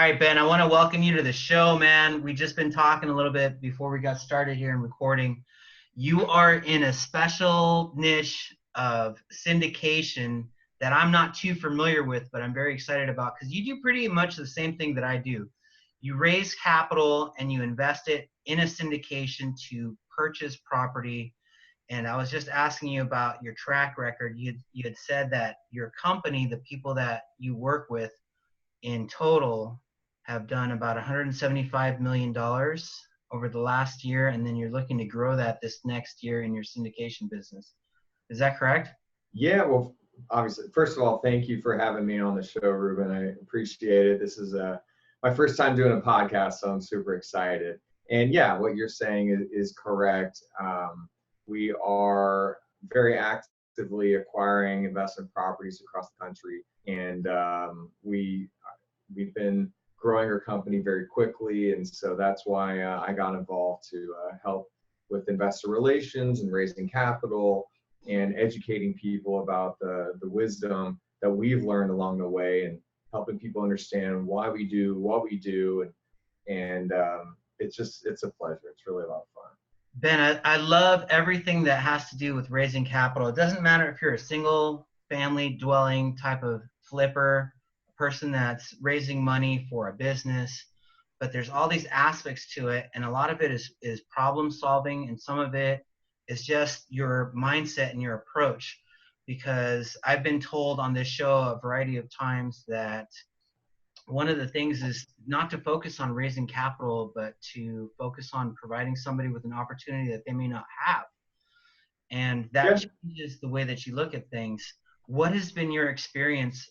right, Ben, I want to welcome you to the show, man. We just been talking a little bit before we got started here and recording. You are in a special niche of syndication that I'm not too familiar with, but I'm very excited about because you do pretty much the same thing that I do. You raise capital and you invest it in a syndication to purchase property. And I was just asking you about your track record. You had said that your company, the people that you work with, in total have done about $175 million over the last year, and then you're looking to grow that this next year in your syndication business. Is that correct? Yeah, well, obviously, first of all, thank you for having me on the show, Ruben. I appreciate it. This is my first time doing a podcast, so I'm super excited. And yeah, what you're saying is correct. We are very actively acquiring investment properties across the country, and we've been growing our company very quickly, and so that's why I got involved to help with investor relations and raising capital and educating people about the wisdom that we've learned along the way and helping people understand why we do what we do. And it's a pleasure. It's really a lot of fun. Ben, I love everything that has to do with raising capital. It doesn't matter if you're a single family dwelling type of flipper, a person that's raising money for a business, but there's all these aspects to it, and a lot of it is problem solving, and some of it is just your mindset and your approach. Because I've been told on this show a variety of times that one of the things is not to focus on raising capital, but to focus on providing somebody with an opportunity that they may not have. And that changes the way that you look at things. What has been your experience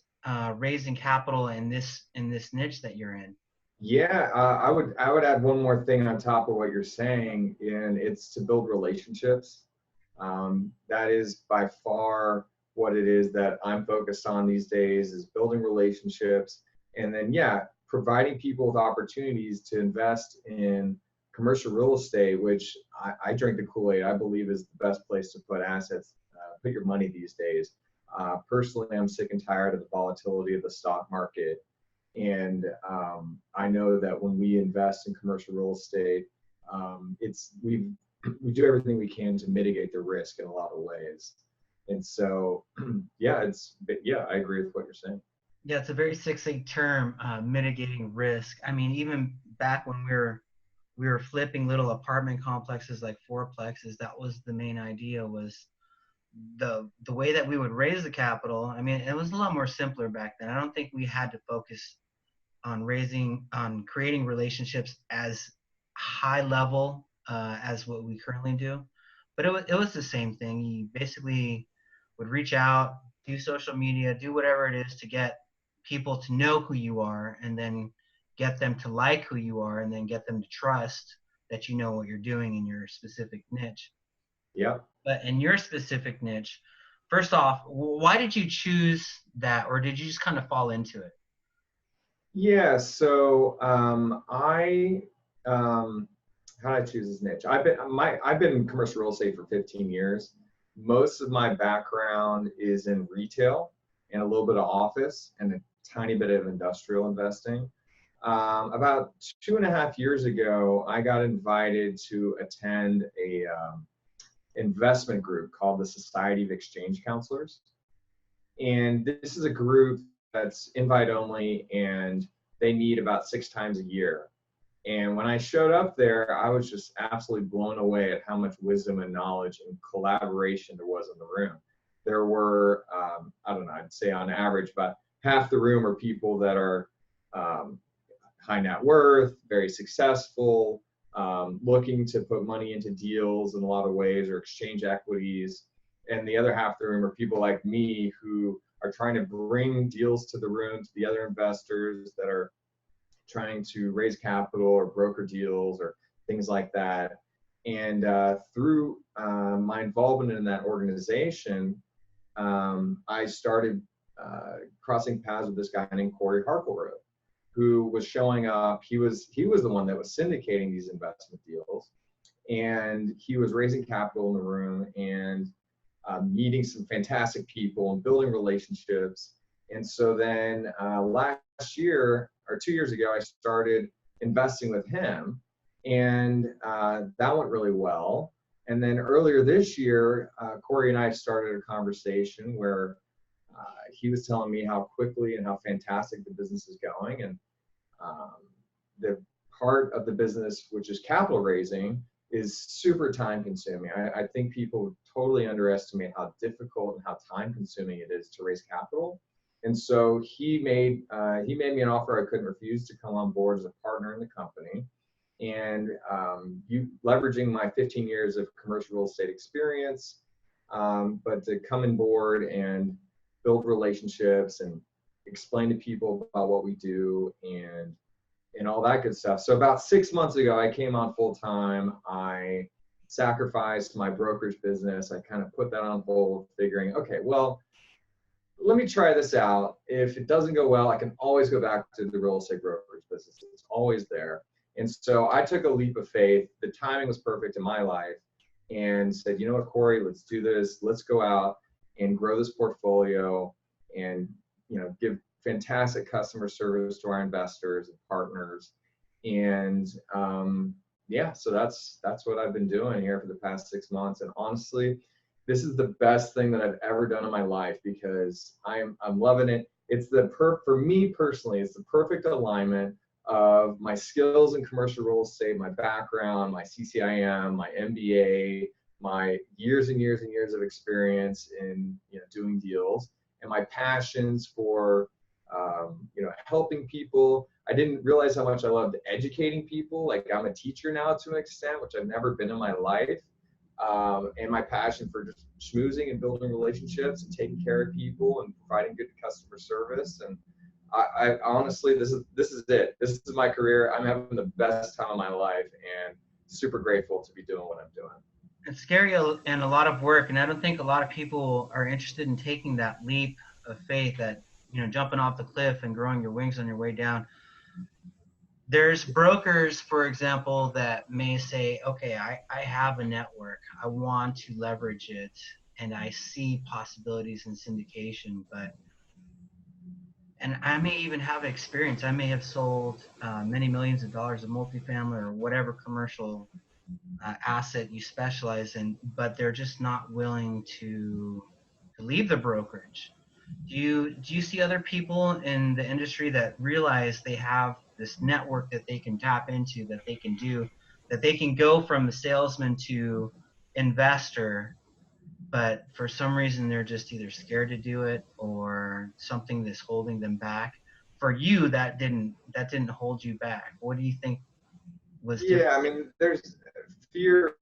raising capital in this niche that you're in? Yeah, I would add one more thing on top of what you're saying, and it's to build relationships. That is by far what it is that I'm focused on these days, is building relationships. And then, yeah, providing people with opportunities to invest in commercial real estate, which I drink the Kool-Aid, I believe is the best place to put assets, put your money these days. Personally, I'm sick and tired of the volatility of the stock market. And I know that when we invest in commercial real estate, we do everything we can to mitigate the risk in a lot of ways. And so, yeah, I agree with what you're saying. Yeah, it's a very succinct term, mitigating risk. I mean, even back when we were flipping little apartment complexes like fourplexes, that was the main idea, was the way that we would raise the capital. I mean, it was a lot more simpler back then. I don't think we had to focus on creating relationships as high level as what we currently do. But it was the same thing. You basically would reach out, do social media, do whatever it is to get people to know who you are, and then get them to like who you are, and then get them to trust that you know what you're doing in your specific niche. Yeah. But in your specific niche, first off, why did you choose that, or did you just kind of fall into it? Yeah, so how did I choose this niche? I've been in commercial real estate for 15 years. Most of my background is in retail and a little bit of office and a tiny bit of industrial investing. About 2.5 years ago, I got invited to attend a investment group called the Society of Exchange Counselors. And this is a group that's invite only, and they meet about 6 times a year. And when I showed up there, I was just absolutely blown away at how much wisdom and knowledge and collaboration there was in the room. There were, I don't know, I'd say on average, about half the room are people that are high net worth, very successful, looking to put money into deals in a lot of ways or exchange equities. And the other half of the room are people like me who are trying to bring deals to the room, to the other investors that are trying to raise capital or broker deals or things like that. And through my involvement in that organization, I started crossing paths with this guy named Corey Harkleroad, who was showing up. He was the one that was syndicating these investment deals, and he was raising capital in the room and meeting some fantastic people and building relationships. And so then last year or 2 years ago, I started investing with him, and that went really well. And then earlier this year, Corey and I started a conversation where he was telling me how quickly and how fantastic the business is going. And the part of the business, which is capital raising, is super time consuming. I think people totally underestimate how difficult and how time consuming it is to raise capital. And so he made me an offer I couldn't refuse, to come on board as a partner in the company. And leveraging my 15 years of commercial real estate experience, but to come on board and build relationships and explain to people about what we do and all that good stuff. So about 6 months ago, I came on full time. I sacrificed my brokerage business. I kind of put that on hold, figuring, okay, well, let me try this out. If it doesn't go well, I can always go back to the real estate brokerage business. It's always there. And so I took a leap of faith. The timing was perfect in my life, and said, you know what, Corey, let's do this. Let's go out and grow this portfolio and, you know, give fantastic customer service to our investors and partners. And yeah, so that's what I've been doing here for the past 6 months. And honestly, this is the best thing that I've ever done in my life, because I'm loving it. It's for me personally, it's the perfect alignment of my skills in commercial real estate, my background, my CCIM, my MBA, my years and years and years of experience in, you know, doing deals, and my passions for helping people. I didn't realize how much I loved educating people. Like, I'm a teacher now to an extent, which I've never been in my life. And my passion for just schmoozing and building relationships and taking care of people and providing good customer service. And I honestly, this is it. This is my career. I'm having the best time of my life, and super grateful to be doing what I'm doing. It's scary and a lot of work, and I don't think a lot of people are interested in taking that leap of faith, that, you know, jumping off the cliff and growing your wings on your way down. There's brokers, for example, that may say, okay, I have a network, I want to leverage it, and I see possibilities in syndication, and I may even have experience. I may have sold many millions of dollars of multifamily or whatever commercial asset you specialize in, but they're just not willing to leave the brokerage. Do you see other people in the industry that realize they have this network that they can tap into, that they can go from the salesman to investor, but for some reason they're just either scared to do it or something that's holding them back? For you, that didn't hold you back. What do you think was different? Yeah, I mean, there's fear.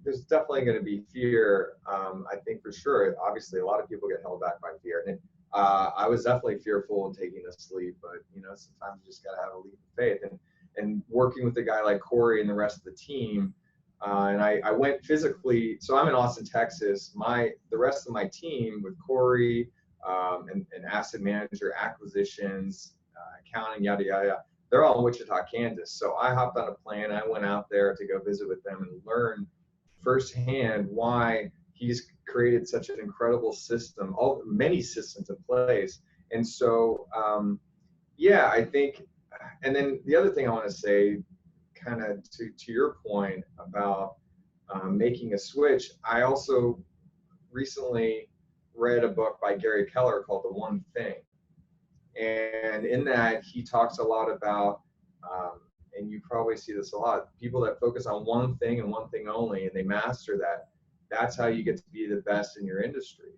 There's definitely going to be fear. I think for sure. Obviously, a lot of people get held back by fear, and I was definitely fearful in taking this leap. But, you know, sometimes you just got to have a leap of faith. And working with a guy like Corey and the rest of the team, and I went physically. So I'm in Austin, Texas. The rest of my team, with Corey and asset manager, acquisitions, accounting, yada yada yada, they're all in Wichita, Kansas. So I hopped on a plane. I went out there to go visit with them and learn firsthand why he's created such an incredible system, many systems in place. And so, yeah, I think, and then the other thing I want to say, kind of to your point about making a switch, I also recently read a book by Gary Keller called The One Thing. And in that, he talks a lot about, and you probably see this a lot, people that focus on one thing and one thing only, and they master that. That's how you get to be the best in your industry.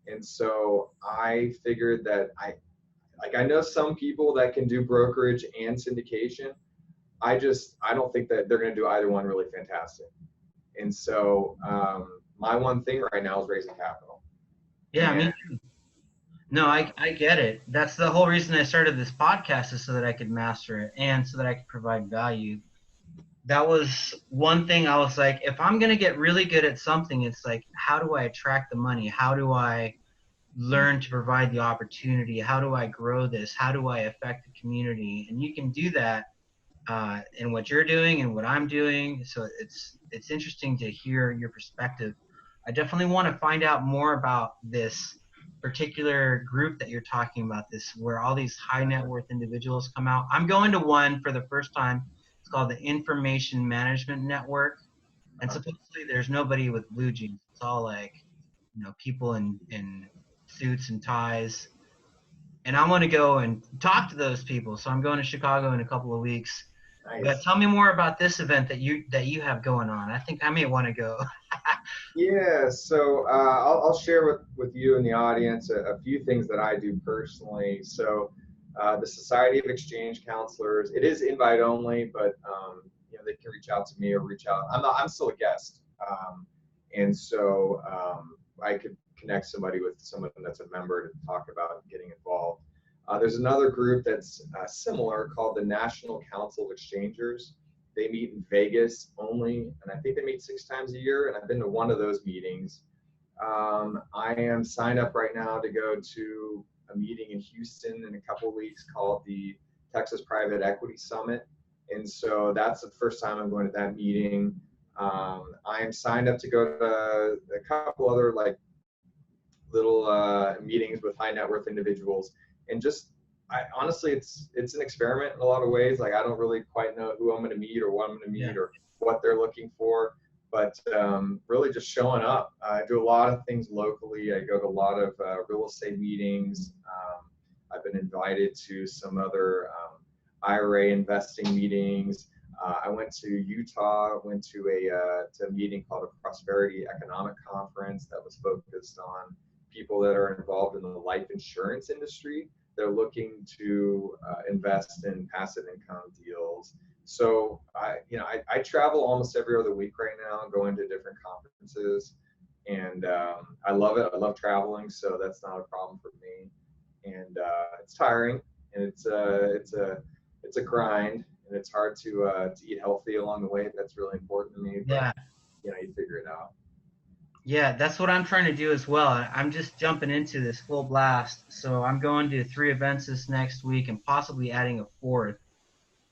And so I figured that I know some people that can do brokerage and syndication. I don't think that they're going to do either one really fantastic. And so my one thing right now is raising capital. Yeah, me too. No, I get it. That's the whole reason I started this podcast, is so that I could master it and so that I could provide value. That was one thing I was like, if I'm going to get really good at something, it's like, how do I attract the money? How do I learn to provide the opportunity? How do I grow this? How do I affect the community? And you can do that in what you're doing and what I'm doing. So it's interesting to hear your perspective. I definitely want to find out more about this particular group that you're talking about, this where all these high net worth individuals come out. I'm going to one for the first time. It's called the Information Management Network, and supposedly there's nobody with blue jeans. It's all like, people in suits and ties. And I want to go and talk to those people. So I'm going to Chicago in a couple of weeks. But Nice. tell me more about this event that you have going on. I think I may want to go. Yeah, so I'll share with you and the audience a few things that I do personally. So the Society of Exchange Counselors, it is invite only, but they can reach out to me or reach out. I'm still a guest, and so I could connect somebody with someone that's a member to talk about getting involved. There's another group that's similar called the National Council of Exchangers. They meet in Vegas only, and I think they meet 6 times a year, and I've been to one of those meetings. I am signed up right now to go to a meeting in Houston in a couple of weeks called the Texas Private Equity Summit, and so that's the first time I'm going to that meeting. I am signed up to go to a couple other like little meetings with high net worth individuals, and just honestly, it's an experiment in a lot of ways. Like I don't really quite know who I'm going to meet or what I'm going to Yeah. meet or what they're looking for, but really just showing up. I do a lot of things locally. I go to a lot of real estate meetings. I've been invited to some other IRA investing meetings. I went to Utah, went to a meeting called a Prosperity Economic Conference that was focused on people that are involved in the life insurance industry. They're looking to invest in passive income deals. So I travel almost every other week right now, going to different conferences, and I love it. I love traveling, so that's not a problem for me. And it's tiring, and it's a grind, and it's hard to eat healthy along the way. That's really important to me, but Yeah. you figure it out. Yeah, that's what I'm trying to do as well. I'm just jumping into this full blast. So I'm going to 3 events this next week and possibly adding a fourth.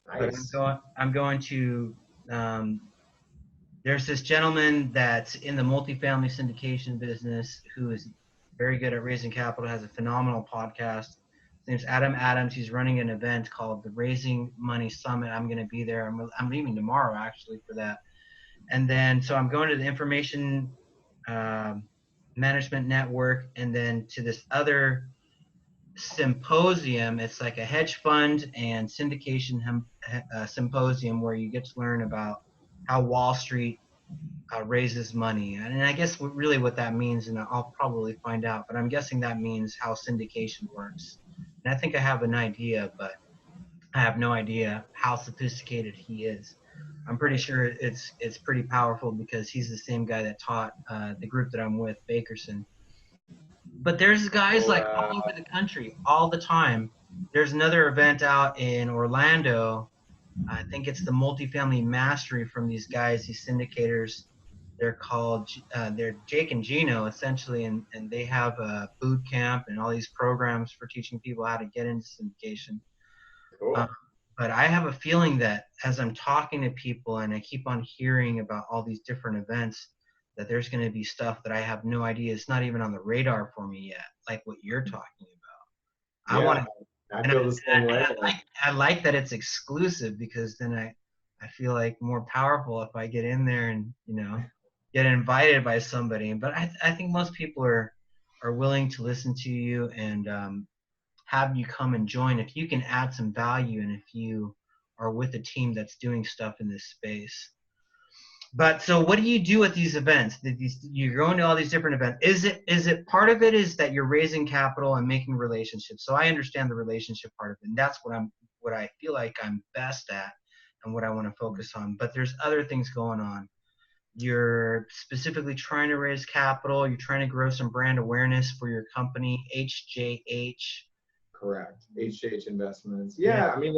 But Nice. I'm going to um, there's this gentleman that's in the multifamily syndication business who is very good at raising capital, has a phenomenal podcast. His name's Adam Adams. He's running an event called the Raising Money Summit. I'm going to be there. I'm leaving tomorrow actually for that. And then so I'm going to the information um, management network, and then to this other symposium. It's like a hedge fund and syndication symposium where you get to learn about how Wall Street raises money. And I guess really what that means, and I'll probably find out, but I'm guessing that means how syndication works. And I think I have an idea, but I have no idea how sophisticated he is. I'm pretty sure it's pretty powerful because he's the same guy that taught the group that I'm with, Bakerson. But there's guys Well, like all over the country all the time. There's another event out in Orlando. I think it's the multifamily mastery from these guys, these syndicators. They're Jake and Gino essentially, and they have a boot camp and all these programs for teaching people how to get into syndication. Um, cool. but I have a feeling that as I'm talking to people and I keep on hearing about all these different events, that there's going to be stuff that I have no idea. It's not even on the radar for me yet, like what you're talking about. I want Yeah, to, I and feel the same way. I like that it's exclusive because then I feel like more powerful if I get in there and get invited by somebody. But I think most people are willing to listen to you and have you come and join if you can add some value and if you are with a team that's doing stuff in this space. But so what do you do at these events? You're going to all these different events. Is it part of it is that you're raising capital and making relationships? So I understand the relationship part of it, and that's what I feel like I'm best at and what I want to focus on. But there's other things going on. You're specifically trying to raise capital. You're trying to grow some brand awareness for your company, HJH. Correct. HJH investments. Yeah. Yeah, I mean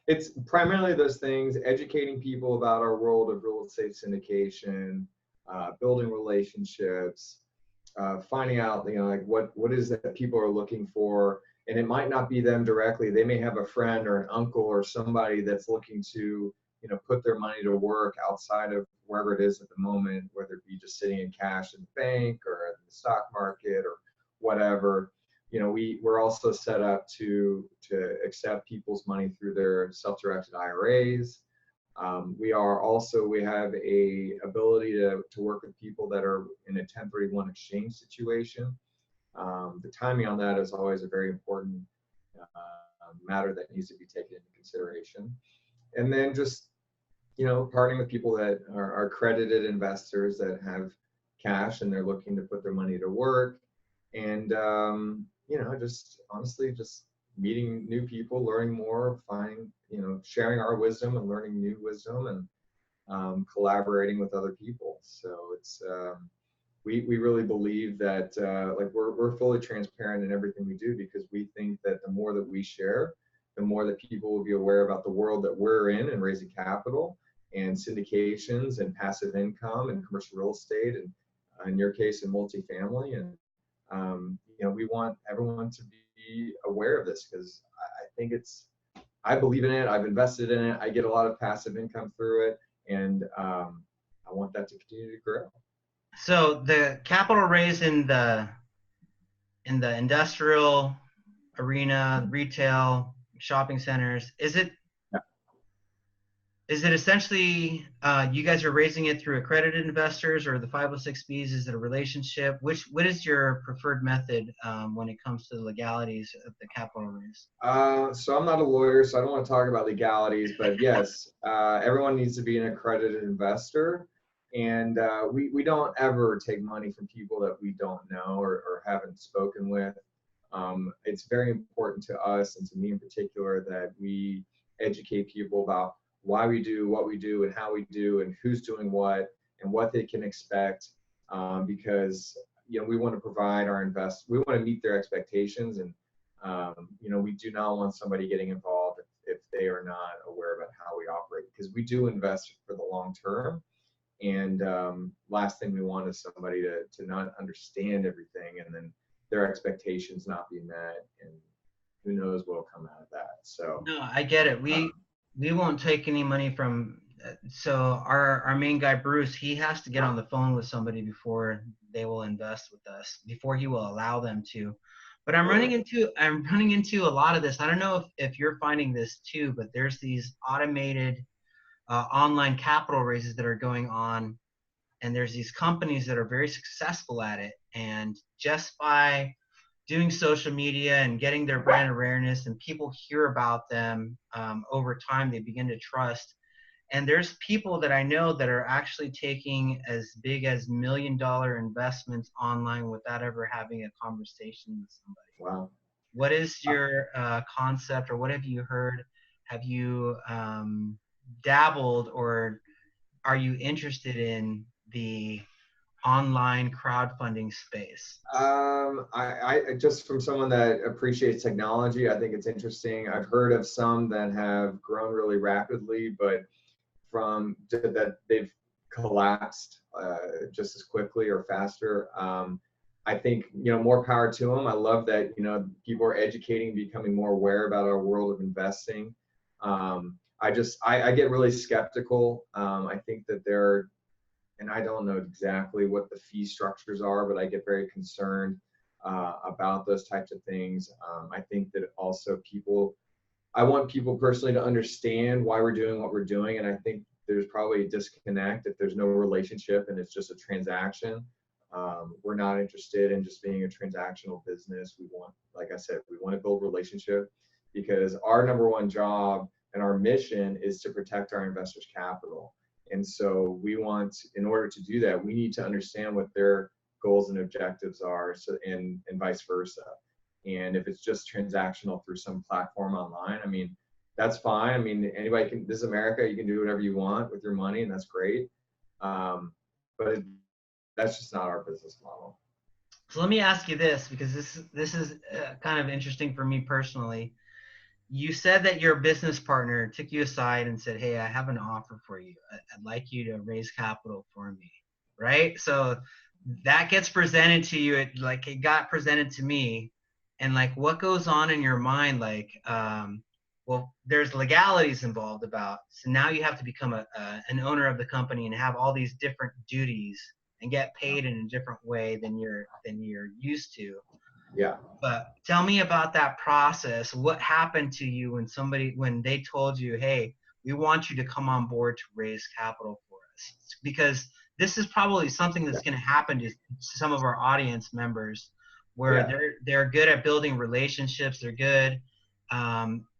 it's primarily those things, educating people about our world of real estate syndication, building relationships, finding out like what is that people are looking for, and it might not be them directly. They may have a friend or an uncle or somebody that's looking to put their money to work outside of wherever it is at the moment, whether it be just sitting in cash in the bank or in the stock market or whatever. We're also set up to accept people's money through their self-directed IRAs. We have a ability to work with people that are in a 1031 exchange situation. The timing on that is always a very important matter that needs to be taken into consideration. And then just, partnering with people that are accredited investors that have cash and they're looking to put their money to work. And, just honestly, just meeting new people, learning more, sharing our wisdom and learning new wisdom, and collaborating with other people. So it's, we really believe that we're fully transparent in everything we do, because we think that the more that we share, the more that people will be aware about the world that we're in and raising capital and syndications and passive income and commercial real estate, and in your case, in multifamily. And we want everyone to be aware of this, because I believe in it. I've invested in it. I get a lot of passive income through it, and I want that to continue to grow. So the capital raised in the industrial arena, retail, shopping centers, is it essentially you guys are raising it through accredited investors or the 506Bs? Is it a relationship? What is your preferred method when it comes to the legalities of the capital raise? So I'm not a lawyer, so I don't want to talk about legalities, but yes, everyone needs to be an accredited investor. And we don't ever take money from people that we don't know or haven't spoken with. It's very important to us, and to me in particular, that we educate people about why we do what we do and how we do and who's doing what and what they can expect, because we want to provide we want to meet their expectations, and we do not want somebody getting involved if they are not aware about how we operate, because we do invest for the long term. And last thing we want is somebody to not understand everything, and then their expectations not be met, and who knows what will come out of that. So no, I get it. We won't take any money from. So our main guy Bruce, he has to get on the phone with somebody before they will invest with us, before he will allow them to. But I'm running into a lot of this. I don't know if you're finding this too, but there's these automated online capital raises that are going on, and there's these companies that are very successful at it, and just by doing social media and getting their brand awareness and people hear about them, over time they begin to trust. And there's people that I know that are actually taking as big as $1 million investments online without ever having a conversation with somebody. Wow. What is your concept, or what have you heard? Have you dabbled, or are you interested in the online crowdfunding space? I just, from someone that appreciates technology, I think it's interesting. I've heard of some that have grown really rapidly, but from that they've collapsed just as quickly or faster. I think more power to them. I love that people are educating, becoming more aware about our world of investing. I get really skeptical. I think that and I don't know exactly what the fee structures are, but I get very concerned about those types of things. I think that also I want people personally to understand why we're doing what we're doing, and I think there's probably a disconnect if there's no relationship and it's just a transaction. We're not interested in just being a transactional business. We want, like I said, we want to build relationship, because our number one job and our mission is to protect our investors' capital. And so in order to do that, we need to understand what their goals and objectives are, and vice versa. And if it's just transactional through some platform online, I mean, that's fine. I mean, anybody can, this is America, you can do whatever you want with your money, and that's great. But that's just not our business model. So let me ask you this, because this is kind of interesting for me personally. You said that your business partner took you aside and said, "Hey, I have an offer for you. I'd like you to raise capital for me," right? So that gets presented to you. It got presented to me, and what goes on in your mind? Well, there's legalities involved about. So now you have to become an owner of the company and have all these different duties and get paid in a different way than you're used to. Yeah. But tell me about that process. What happened to you when they told you, hey, we want you to come on board to raise capital for us? Because this is probably something Yeah. that's going to happen to some of our audience members where Yeah. they're good at building relationships, they're good,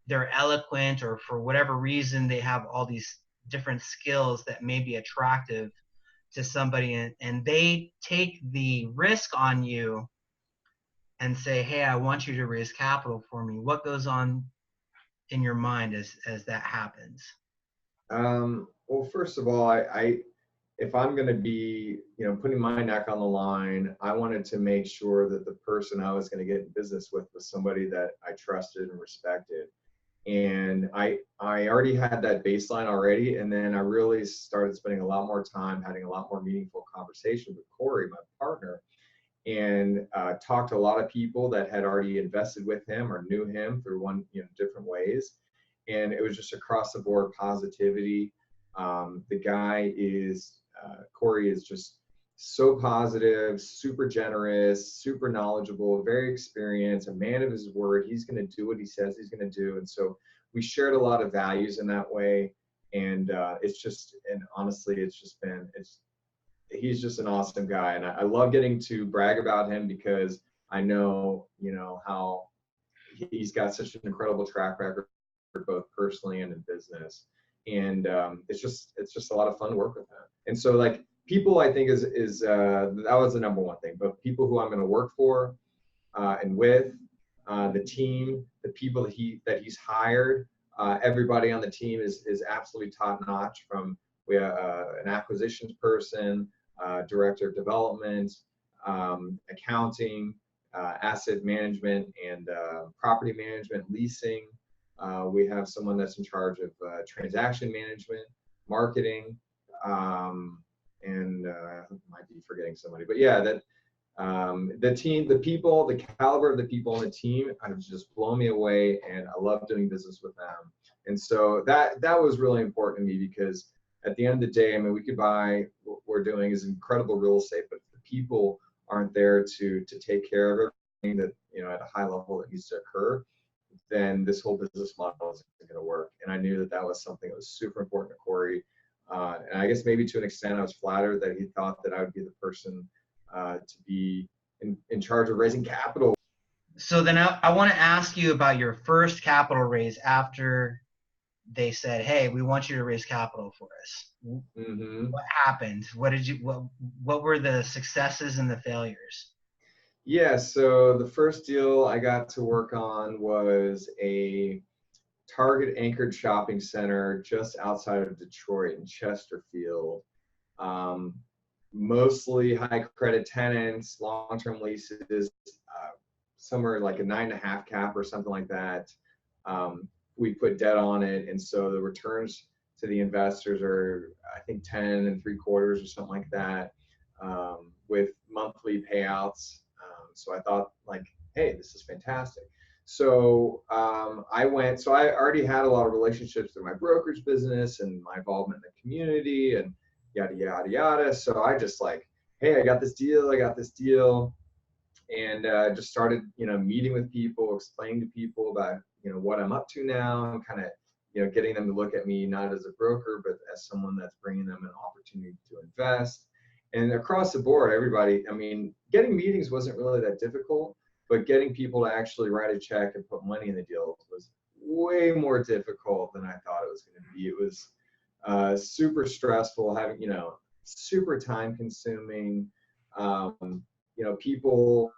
they're eloquent, or for whatever reason they have all these different skills that may be attractive to somebody, and they take the risk on you and say, hey, I want you to raise capital for me. What goes on in your mind as that happens? Well, first of all, if I'm going to be, putting my neck on the line, I wanted to make sure that the person I was going to get in business with was somebody that I trusted and respected. And I already had that baseline already. And then I really started spending a lot more time having a lot more meaningful conversations with Corey, my partner, and talked to a lot of people that had already invested with him or knew him through different ways. And it was just across the board positivity. The guy is, Corey is just so positive, super generous, super knowledgeable, very experienced, a man of his word. He's going to do what he says he's going to do. And so we shared a lot of values in that way. And honestly, he's just an awesome guy. And I love getting to brag about him because I know, how he's got such an incredible track record, both personally and in business. And it's just a lot of fun to work with him. And so like people, I think that was the number one thing. But people who I'm going to work for and with, the team, the people that he's hired, everybody on the team is absolutely top notch. We have an acquisitions person, director of development, accounting, asset management, and property management, leasing. We have someone that's in charge of transaction management, marketing, and I might be forgetting somebody, but yeah, the team, the people, the caliber of the people on the team have just blown me away, and I love doing business with them. And so that was really important to me because at the end of the day, I mean, we could buy what we're doing is incredible real estate, but if the people aren't there to take care of everything that at a high level that needs to occur, then this whole business model isn't going to work. And I knew that was something that was super important to Corey. And I guess maybe to an extent, I was flattered that he thought that I would be the person to be in charge of raising capital. So then I want to ask you about your first capital raise after they said, hey, we want you to raise capital for us. Mm-hmm. What happened? What were the successes and the failures? Yeah, so the first deal I got to work on was a Target anchored shopping center just outside of Detroit in Chesterfield. Mostly high credit tenants, long-term leases, somewhere like a 9.5 cap or something like that. We put debt on it, and so the returns to the investors are, I think, 10.75 or something like that, with monthly payouts. So I thought, like, hey, this is fantastic. So I already had a lot of relationships in my brokerage business and my involvement in the community and yada, yada, yada. So I just like, hey, I got this deal. And just started, meeting with people, explaining to people about, what I'm up to now, and kind of, getting them to look at me not as a broker, but as someone that's bringing them an opportunity to invest. And across the board, everybody, I mean, getting meetings wasn't really that difficult, but getting people to actually write a check and put money in the deal was way more difficult than I thought it was going to be. It was super stressful, having, super time consuming. People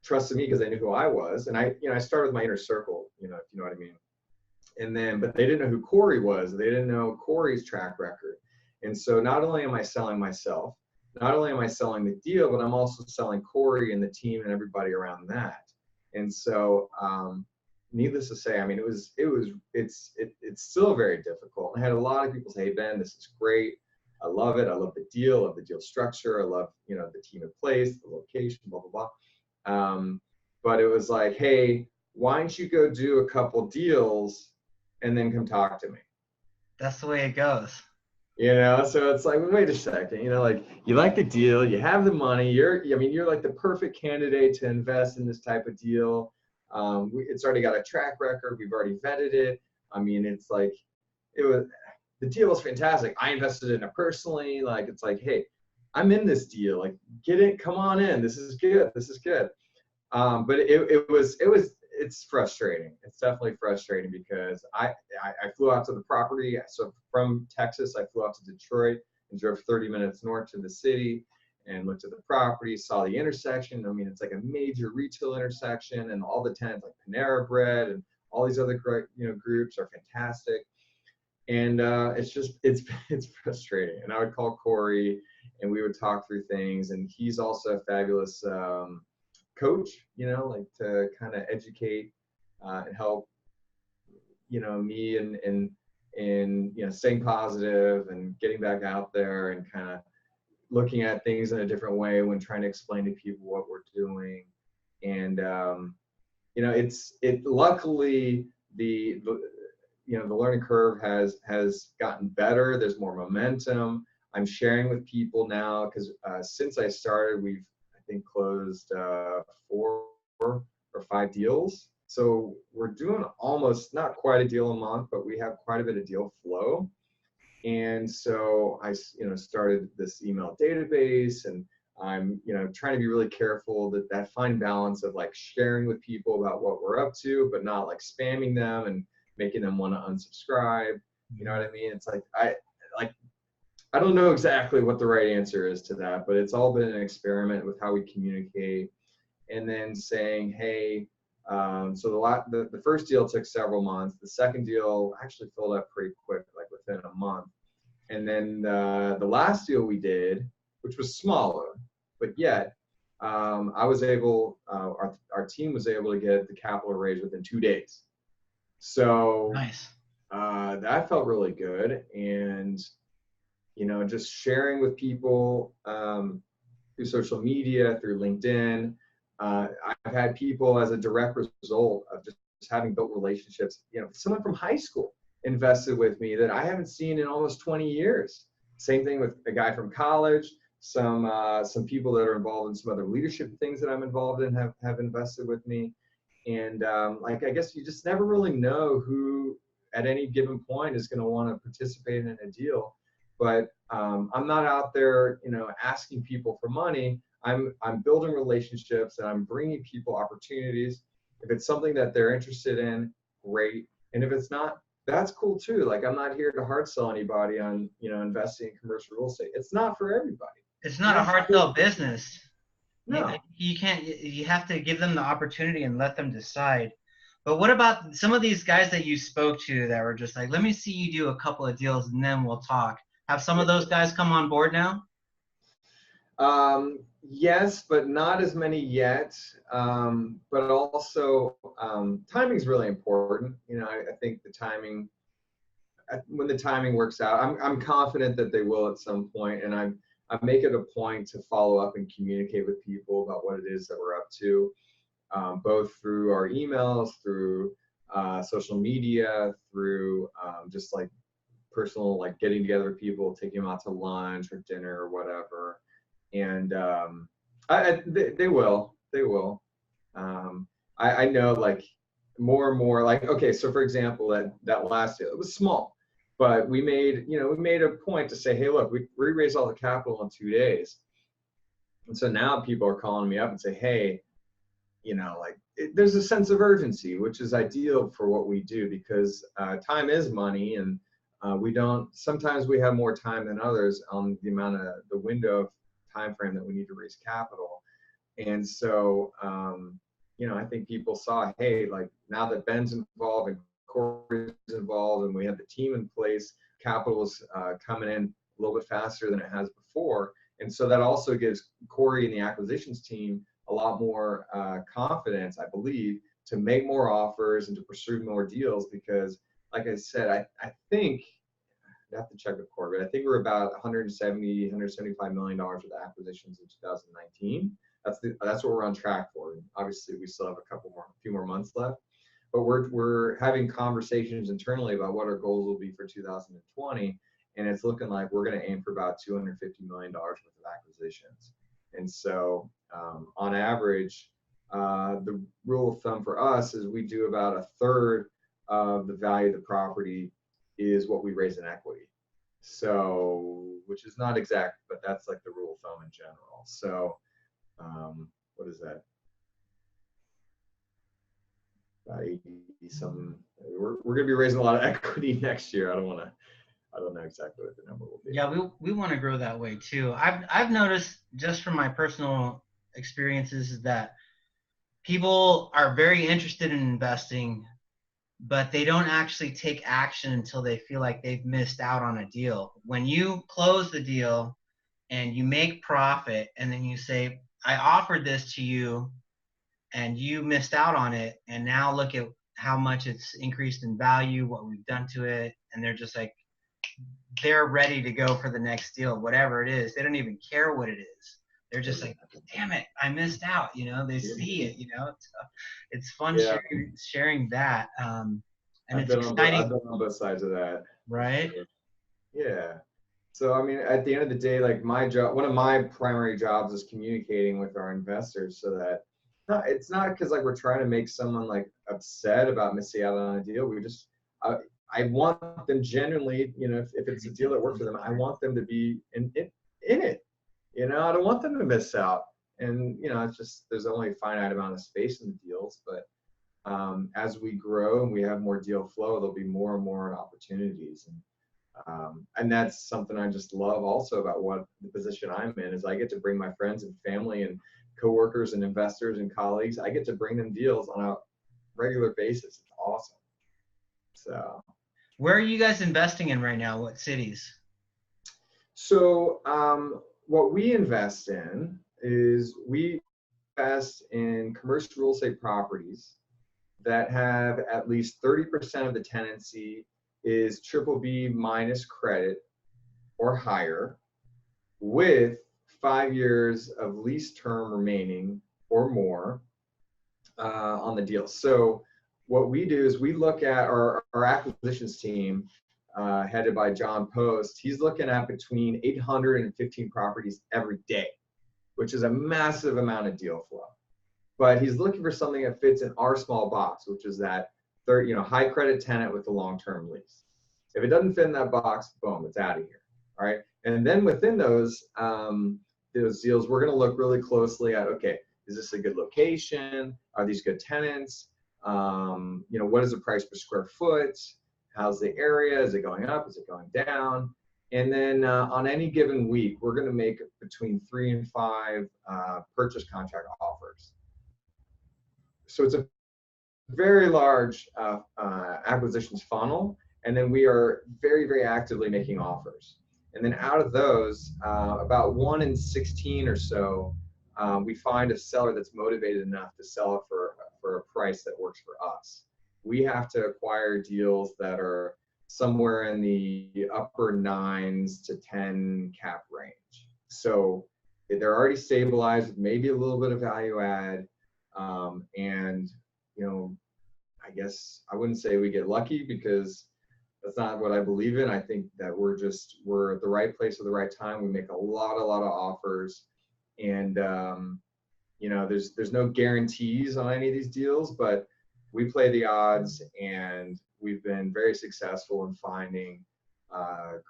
trusted me because they knew who I was. And I started with my inner circle, if you know what I mean. And then, but they didn't know who Corey was. They didn't know Corey's track record. And so not only am I selling myself, not only am I selling the deal, but I'm also selling Corey and the team and everybody around that. And so, needless to say, I mean, it's still very difficult. I had a lot of people say, hey, Ben, this is great. I love it. I love the deal. I love the deal structure. I love, the team in place, the location, blah, blah, blah. But it was like, hey, why don't you go do a couple deals and then come talk to me? That's the way it goes. So it's like, wait a second, like you like the deal, you have the money, you're like the perfect candidate to invest in this type of deal. It's already got a track record. We've already vetted it. I mean, it's like, the deal was fantastic. I invested in it personally. Like, it's like, hey, I'm in this deal. Like, get it, come on in. This is good. This is good. But it's frustrating. It's definitely frustrating because I flew out to the property. So from Texas, I flew out to Detroit and drove 30 minutes north to the city and looked at the property, saw the intersection. I mean, it's like a major retail intersection, and all the tenants like Panera Bread and all these other great, groups are fantastic. And it's frustrating. And I would call Corey, and we would talk through things. And he's also a fabulous coach, like to kind of educate and help, me and staying positive and getting back out there and kind of looking at things in a different way when trying to explain to people what we're doing. And it luckily the learning curve has gotten better. There's more momentum. I'm sharing with people now because since I started, we've I think closed 4 or 5 deals. So we're doing almost not quite a deal a month, but we have quite a bit of deal flow. And so I started this email database, and I'm trying to be really careful that fine balance of like sharing with people about what we're up to, but not like spamming them and making them want to unsubscribe. You know what I mean? It's like I don't know exactly what the right answer is to that, but it's all been an experiment with how we communicate. And then saying, hey, so the first deal took several months. The second deal actually filled up pretty quick, like within a month. And then the last deal we did, which was smaller, but yet I was able, our team was able to get the capital raised within 2 days. So Nice. that felt really good. And, just sharing with people through social media, through LinkedIn. I've had people as a direct result of just having built relationships, someone from high school invested with me that I haven't seen in almost 20 years. Same thing with a guy from college. Some people that are involved in some other leadership things that I'm involved in have invested with me. And I guess you just never really know who at any given point is going to want to participate in a deal. But I'm not out there, asking people for money. I'm building relationships, and I'm bringing people opportunities. If it's something that they're interested in, great. And if it's not, that's cool too. Like, I'm not here to hard sell anybody on, investing in commercial real estate. It's not for everybody. It's not a hard sell business. No. You can't, you have to give them the opportunity and let them decide. But what about some of these guys that you spoke to that were just like, let me see you do a couple of deals and then we'll talk? Have some of those guys come on board now? Yes, but not as many yet. But also, timing is really important. I think the timing, when the timing works out, I'm confident that they will at some point, and I make it a point to follow up and communicate with people about what it is that we're up to, both through our emails, through social media, through just like personal, like getting together with people, taking them out to lunch or dinner or whatever. And they will. I know, like, more and more, like, okay, so for example, that last deal, it was small, but we made a point to say, hey, look, we raised all the capital in 2 days. And so now people are calling me up and say, hey, there's a sense of urgency, which is ideal for what we do, because time is money, and sometimes we have more time than others on the window of time frame that we need to raise capital. And so, I think people saw, hey, like, now that Ben's involved and Corey's involved and we have the team in place, capital is coming in a little bit faster than it has before. And so that also gives Corey and the acquisitions team a lot more confidence, I believe, to make more offers and to pursue more deals, because, like I said, I think, I have to check with Corey, but I think we're about $175 million worth of acquisitions in 2019. That's what we're on track for. And obviously, we still have a few more months left, but we're having conversations internally about what our goals will be for 2020. and it's looking like we're going to aim for about $250 million worth of acquisitions. And so on average, the rule of thumb for us is we do about a third of the value of the property is what we raise in equity. So, which is not exact, but that's like the rule of thumb in general. So, what is that? About 80 some. We're going to be raising a lot of equity next year. I don't know exactly what the number will be. Yeah, we want to grow that way too. I've noticed just from my personal experiences is that people are very interested in investing, but they don't actually take action until they feel like they've missed out on a deal. When you close the deal and you make profit and then you say, I offered this to you and you missed out on it, and now look at how much it's increased in value, what we've done to it, and they're just like, they're ready to go for the next deal, whatever it is. They don't even care what it is. They're just like, damn it, I missed out. You know, they see it. You know, it's fun sharing that, and it's exciting. I've been on both sides of that. Right. Sure. Yeah. So I mean, at the end of the day, like my job, one of my primary jobs is communicating with our investors, so that it's not because like we're trying to make someone like upset about missing out on a deal. We just I want them genuinely, you know, if it's a deal that works for them, I want them to be in it. You know, I don't want them to miss out. And you know, it's just there's only a finite amount of space in the deals, but as we grow and we have more deal flow, there'll be more and more opportunities. And that's something I just love also about what the position I'm in is I get to bring my friends and family and coworkers and investors and colleagues. I get to bring them deals on a regular basis. It's awesome. So, where are you guys investing in right now? What cities? So what we invest in is we invest in commercial real estate properties that have at least 30% of the tenancy is BBB minus credit or higher, with 5 years of lease term remaining or more on the deal. So what we do is we look at our acquisitions team, headed by John Post. He's looking at between 800 and 15 properties every day, which is a massive amount of deal flow. But he's looking for something that fits in our small box, which is that high credit tenant with a long-term lease. If it doesn't fit in that box, boom, it's out of here. All right. And then within those deals, we're going to look really closely at, okay, is this a good location? Are these good tenants? What is the price per square foot? How's the area? Is it going up? Is it going down? And then on any given week, we're going to make between 3 and 5 purchase contract offers. So it's a very large acquisitions funnel, and then we are very, very actively making offers. And then out of those, about 1 in 16 or so, we find a seller that's motivated enough to sell it for a price that works for us. We have to acquire deals that are somewhere in the upper 9s to 10 cap range. So they're already stabilized with maybe a little bit of value add. And, I guess I wouldn't say we get lucky, because that's not what I believe in. I think that we're at the right place at the right time. We make a lot of offers, and there's no guarantees on any of these deals, but we play the odds, and we've been very successful in finding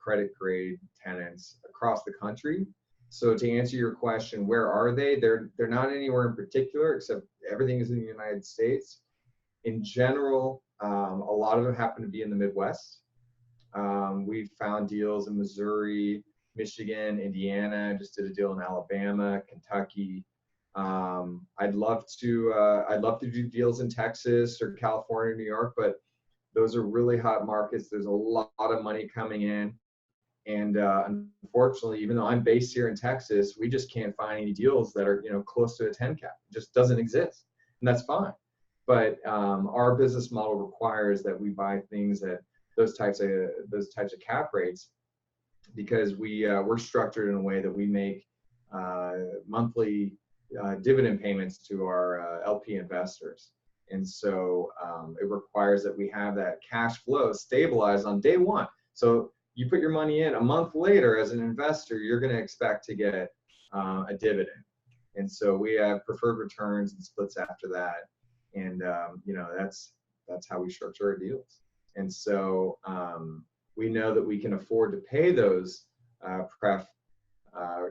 credit grade tenants across the country. So to answer your question, where are they? They're not anywhere in particular, except everything is in the United States. In general, a lot of them happen to be in the Midwest. We've found deals in Missouri, Michigan, Indiana. Just did a deal in Alabama, Kentucky. I'd love to do deals in Texas or California, New York, but those are really hot markets. There's a lot of money coming in, and unfortunately, even though I'm based here in Texas, we just can't find any deals that are close to a 10 cap. It just doesn't exist, and that's fine. But our business model requires that we buy things at those types of cap rates, because we're structured in a way that we make monthly dividend payments to our LP investors. And so it requires that we have that cash flow stabilized on day one. So you put your money in, a month later as an investor, you're going to expect to get a dividend. And so we have preferred returns and splits after that. And, that's how we structure our deals. And so we know that we can afford to pay those pref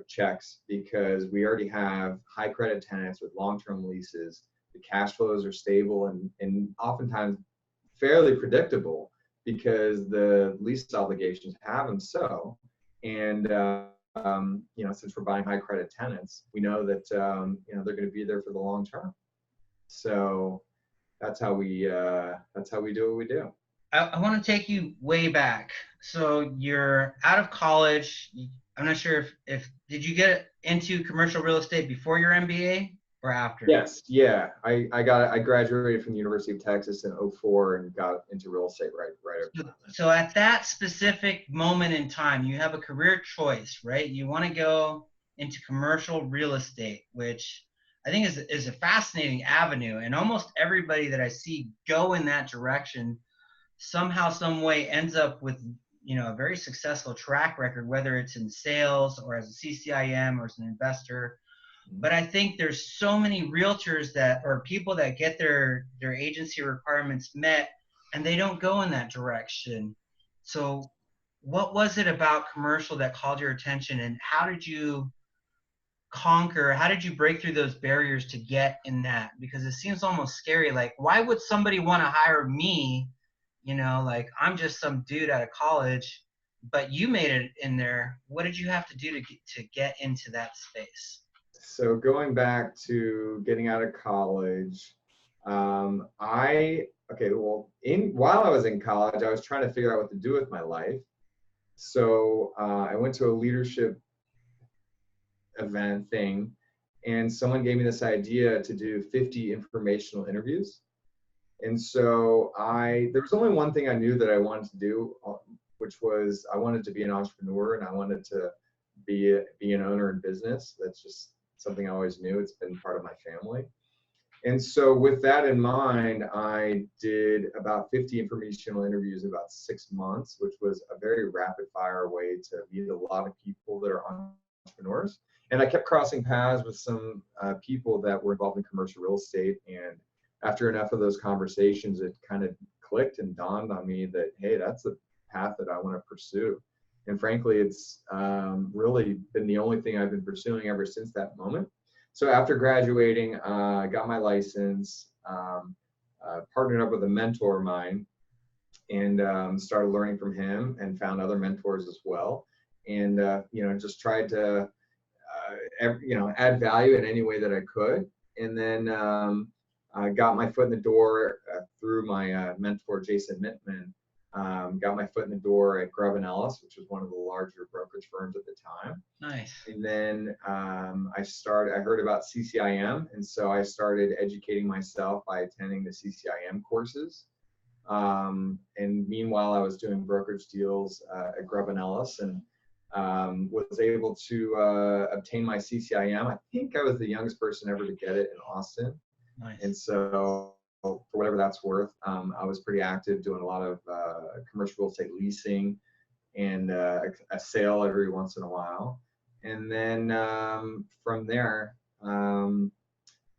checks because we already have high credit tenants with long-term leases. The cash flows are stable and oftentimes fairly predictable because the lease obligations have them so. And since we're buying high credit tenants, we know that they're going to be there for the long term. So that's how we do what we do. I want to take you way back. So you're out of college. I'm not sure if did you get into commercial real estate before your MBA or after? Yes, yeah. I graduated from the University of Texas in 2004 and got into real estate right over. So at that specific moment in time, you have a career choice, right? You want to go into commercial real estate, which I think is a fascinating avenue. And almost everybody that I see go in that direction somehow, some way ends up with, a very successful track record, whether it's in sales or as a CCIM or as an investor. But I think there's so many realtors or people that get their agency requirements met and they don't go in that direction. So what was it about commercial that called your attention, and how did you break through those barriers to get in that? Because it seems almost scary. Like, why would somebody want to hire me? Like, I'm just some dude out of college, but you made it in there. What did you have to do to get into that space? So going back to getting out of college, while I was in college, I was trying to figure out what to do with my life. So I went to a leadership event thing, and someone gave me this idea to do 50 informational interviews. And so there was only one thing I knew that I wanted to do, which was I wanted to be an entrepreneur and I wanted to be an owner in business. That's just something I always knew. It's been part of my family. And so with that in mind, I did about 50 informational interviews in about 6 months, which was a very rapid fire way to meet a lot of people that are entrepreneurs. And I kept crossing paths with some people that were involved in commercial real estate. And after enough of those conversations, it kind of clicked and dawned on me that, hey, that's the path that I want to pursue. And frankly, it's really been the only thing I've been pursuing ever since that moment. So after graduating, I got my license, partnered up with a mentor of mine, and started learning from him and found other mentors as well. And, just tried to, add value in any way that I could. And then I got my foot in the door through my mentor, Jason Mittman. Got my foot in the door at Grubb & Ellis, which was one of the larger brokerage firms at the time. Nice. And then I heard about CCIM, and so I started educating myself by attending the CCIM courses. And meanwhile, I was doing brokerage deals at Grubb & Ellis, and was able to obtain my CCIM. I think I was the youngest person ever to get it in Austin. Nice. And so for whatever that's worth, I was pretty active doing a lot of commercial real estate leasing and a sale every once in a while. And then from there, the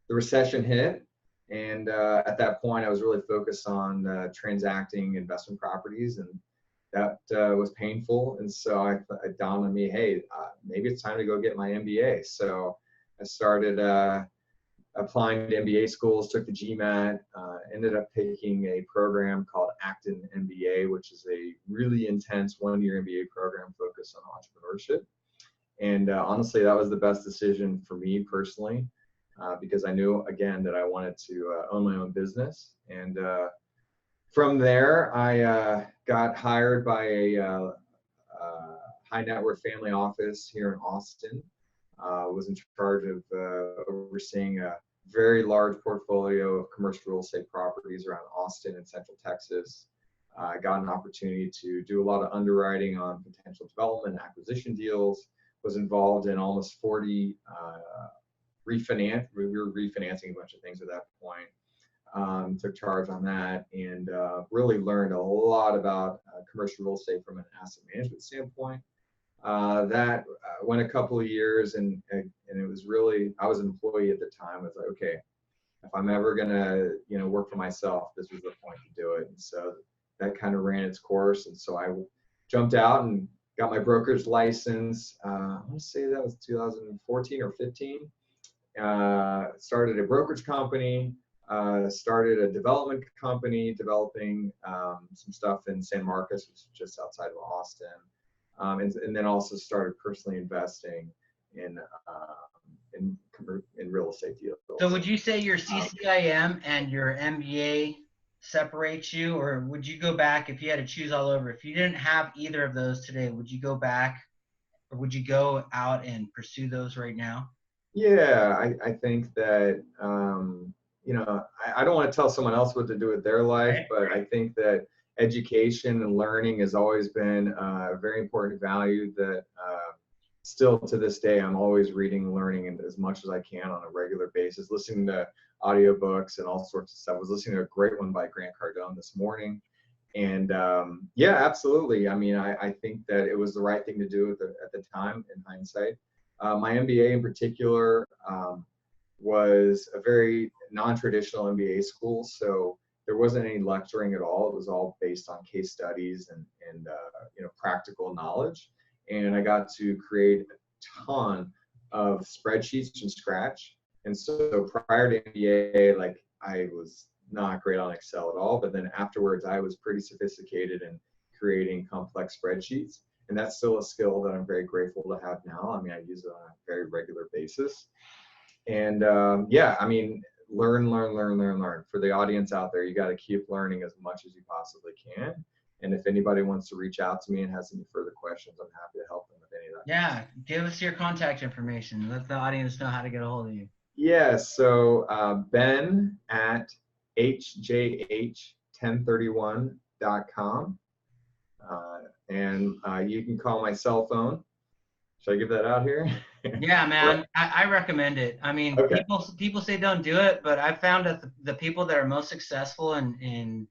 recession hit. And at that point, I was really focused on transacting investment properties, and that was painful. And so it dawned on me, hey, maybe it's time to go get my MBA. So I started applying to MBA schools, took the GMAT, ended up taking a program called Acton MBA, which is a really intense 1-year MBA program focused on entrepreneurship. And honestly, that was the best decision for me personally, because I knew, again, that I wanted to own my own business. And from there, I got hired by a high net worth family office here in Austin. Was in charge of overseeing a very large portfolio of commercial real estate properties around Austin and Central Texas. I got an opportunity to do a lot of underwriting on potential development and acquisition deals, was involved in almost 40 refinance. We were refinancing a bunch of things at that point. took charge on that, and really learned a lot about commercial real estate from an asset management standpoint. That went a couple of years, and it was really, I was an employee at the time. I was like, okay, if I'm ever gonna, work for myself, this was the point to do it. And so that kind of ran its course. And so I jumped out and got my brokerage license. I want to say that was 2014 or 15. Started a brokerage company. Started a development company developing some stuff in San Marcos, which is just outside of Austin. And then also started personally investing in real estate deals. So would you say your CCIM and your MBA separate you, or would you go back if you had to choose all over? If you didn't have either of those today, would you go back, or would you go out and pursue those right now? Yeah, I think that I don't want to tell someone else what to do with their life, but I think that education and learning has always been a very important value that still to this day, I'm always reading and learning as much as I can on a regular basis, listening to audiobooks and all sorts of stuff. I was listening to a great one by Grant Cardone this morning. And yeah, absolutely. I mean, I think that it was the right thing to do at the time in hindsight. My MBA in particular was a very non-traditional MBA school. So there wasn't any lecturing at all. It was all based on case studies and practical knowledge. And I got to create a ton of spreadsheets from scratch. And so prior to MBA, like, I was not great on Excel at all, but then afterwards I was pretty sophisticated in creating complex spreadsheets. And that's still a skill that I'm very grateful to have now. I mean, I use it on a very regular basis. And yeah, I mean, learn. For the audience out there, you got to keep learning as much as you possibly can. And if anybody wants to reach out to me and has any further questions, I'm happy to help them with any of that. Yeah, give us your contact information. Let the audience know how to get a hold of you. Yeah, so Ben at HJH1031.com. And you can call my cell phone. Should I give that out here? Yeah, man, I recommend it. I mean, okay. people say don't do it, but I found that the people that are most successful in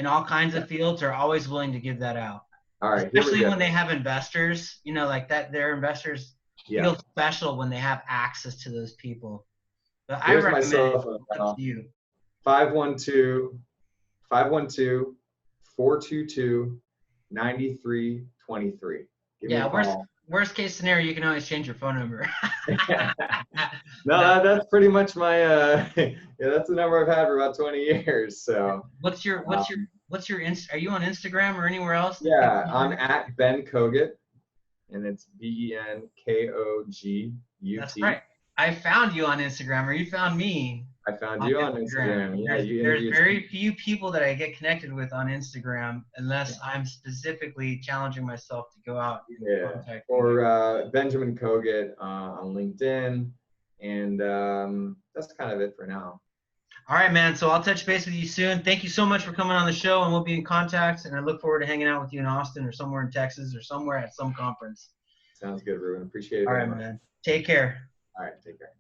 all kinds of fields are always willing to give that out. All right. Especially when they have investors, like that, their investors feel special when they have access to those people. But Here's I recommend my cell phone. it to you. 512-422-9323. Yeah, worst case scenario, you can always change your phone number. No, that's pretty much my that's the number I've had for about 20 years. So what's your are you on Instagram or anywhere else? Yeah, I'm at Ben Kogut, and it's BenKogut. That's right. I found you on Instagram, or you found me. I found you on Instagram. Yeah, there's very few people that I get connected with on Instagram unless I'm specifically challenging myself to go out and contact or Benjamin Kogut on LinkedIn, and that's kind of it for now. All right, man. So I'll touch base with you soon. Thank you so much for coming on the show, and we'll be in contact. And I look forward to hanging out with you in Austin or somewhere in Texas or somewhere at some conference. Sounds good, Ruben. Appreciate it. All right, man. Take care. All right, take care.